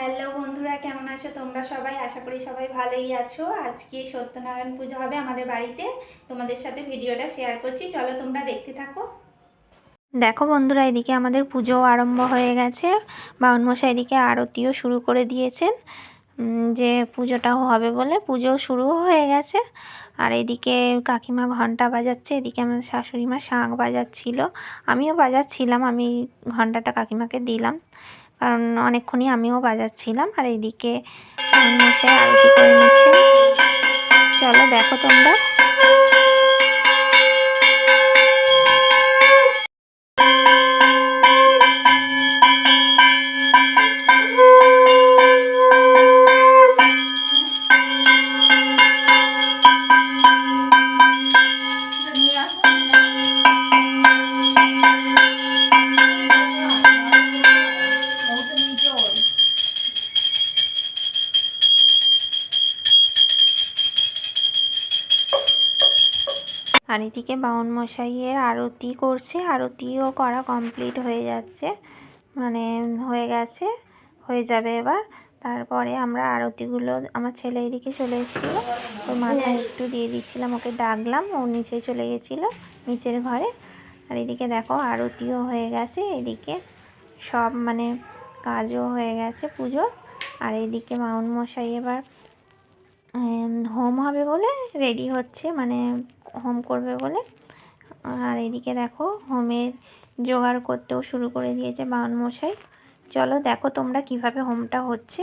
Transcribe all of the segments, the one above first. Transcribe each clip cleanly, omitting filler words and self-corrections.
Hello বন্ধুরা, কেমন আছো তোমরা সবাই? আশা করি সবাই ভালোই আছো। আজকে সত্যনারায়ণ পুজো হবে আমাদের বাড়িতে, তোমাদের সাথে ভিডিওটা শেয়ার করছি, চলো তোমরা দেখতে থাকো। দেখো বন্ধুরা, এদিকে আমাদের পুজো আরম্ভ হয়ে গেছে। বাউন মশাই এদিকে আরতিও শুরু করে দিয়েছেন, যে পুজোটা হবে বলে পুজো শুরু হয়ে গেছে। আর এদিকে কাকিমা ঘন্টা বাজাচ্ছে, এদিকে আমার শাশুড়ি মা শাঁখ বাজাচ্ছিল, আমিও বাজাচ্ছিলাম। আমি ঘন্টাটা কাকিমাকে দিলাম, কারণ অনেকক্ষণই আমিও বাজাচ্ছিলাম। আর এইদিকে মশাই আরতি করে নিচ্ছেন, চলো দেখো তোমরা। আর এদিকে বাউন মশাইয়ের আরতি করছে, আরতিও করা কমপ্লিট হয়ে যাচ্ছে, মানে হয়ে গেছে, হয়ে যাবে এবার। তারপরে আমরা আরতিগুলো, আমার ছেলে এদিকে চলে এসেছিলো, ওর মাথায় একটু দিয়ে দিচ্ছিলাম, ওকে ডাকলাম, ও নিচে চলে গেছিলো নিচের ঘরে। আর এদিকে দেখো আরতিও হয়ে গেছে, এদিকে সব মানে কাজও হয়ে গেছে পুজোর। আর এদিকে বাউন মশাই এবার হোম হবে বলে রেডি হচ্ছে, মানে হোম করবে বলে। আর এদিকে দেখো হোমের জোগাড় করতেও শুরু করে দিয়েছে বাউন মশাই। চলো দেখো তোমরা কিভাবে হোমটা হচ্ছে।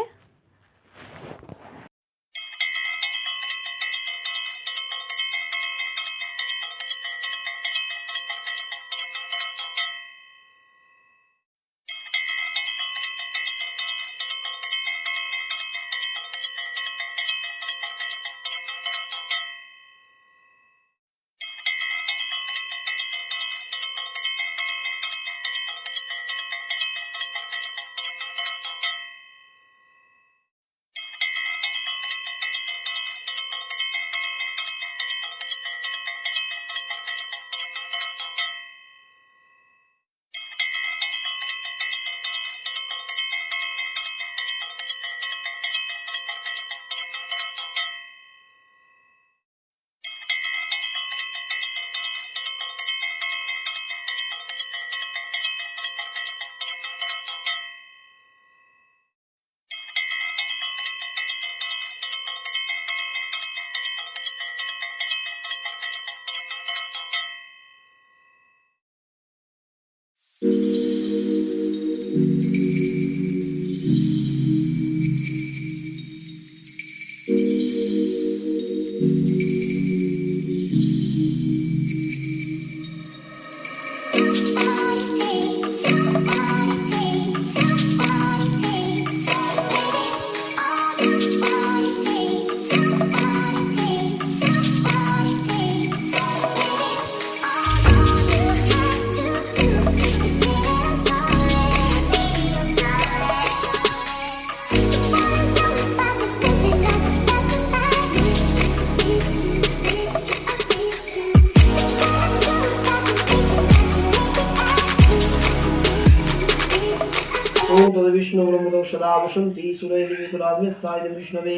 ओम तद्विष्णु ब्रह्मणो सदा वसन्ति सूरय देवी कुलाग्निस्साय विष्णवे।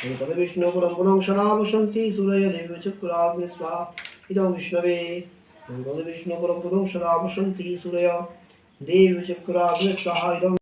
ओम तद्विष्णु ब्रह्मणो सदा वसन्ति सूरय देवी चक्राग्निस्सा इदं विष्णवे। ओम तद्विष्णु ब्रह्मणो सदा वसन्ति सूरय देवी चक्राग्निस्सा इदं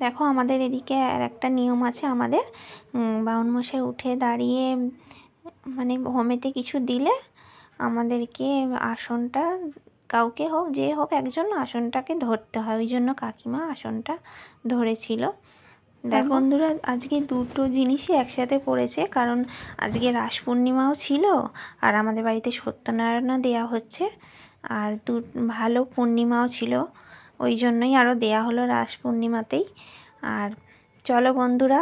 দেখো আমাদের এদিকে আর একটা নিয়ম আছে আমাদের, বামুনমশাই উঠে দাঁড়িয়ে মানে হোমেতে কিছু দিলে আমাদেরকে আসনটা, কাউকে হোক যে হোক একজন আসনটাকে ধরতে হয়, ওই জন্য কাকিমা আসনটা ধরেছিল। দেখো বন্ধুরা, আজকে দুটো জিনিসই একসাথে পড়েছে, কারণ আজকে রাস পূর্ণিমাও ছিল আর আমাদের বাড়িতে সত্যনারায়ণও দেয়া হচ্ছে, আর ভালো পূর্ণিমাও ছিল, ওই জন্যই আরও দেয়া হলো রাস পূর্ণিমাতেই। আর চলো বন্ধুরা,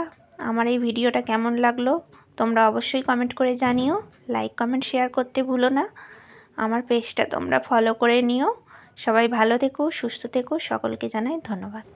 আমার এই ভিডিওটা কেমন লাগলো তোমরা অবশ্যই কমেন্ট করে জানিও, লাইক কমেন্ট শেয়ার করতে ভুলো না, আমার পেজটা তোমরা ফলো করে নিও। সবাই ভালো থেকো, সুস্থ থেকো, সকলকে জানাই ধন্যবাদ।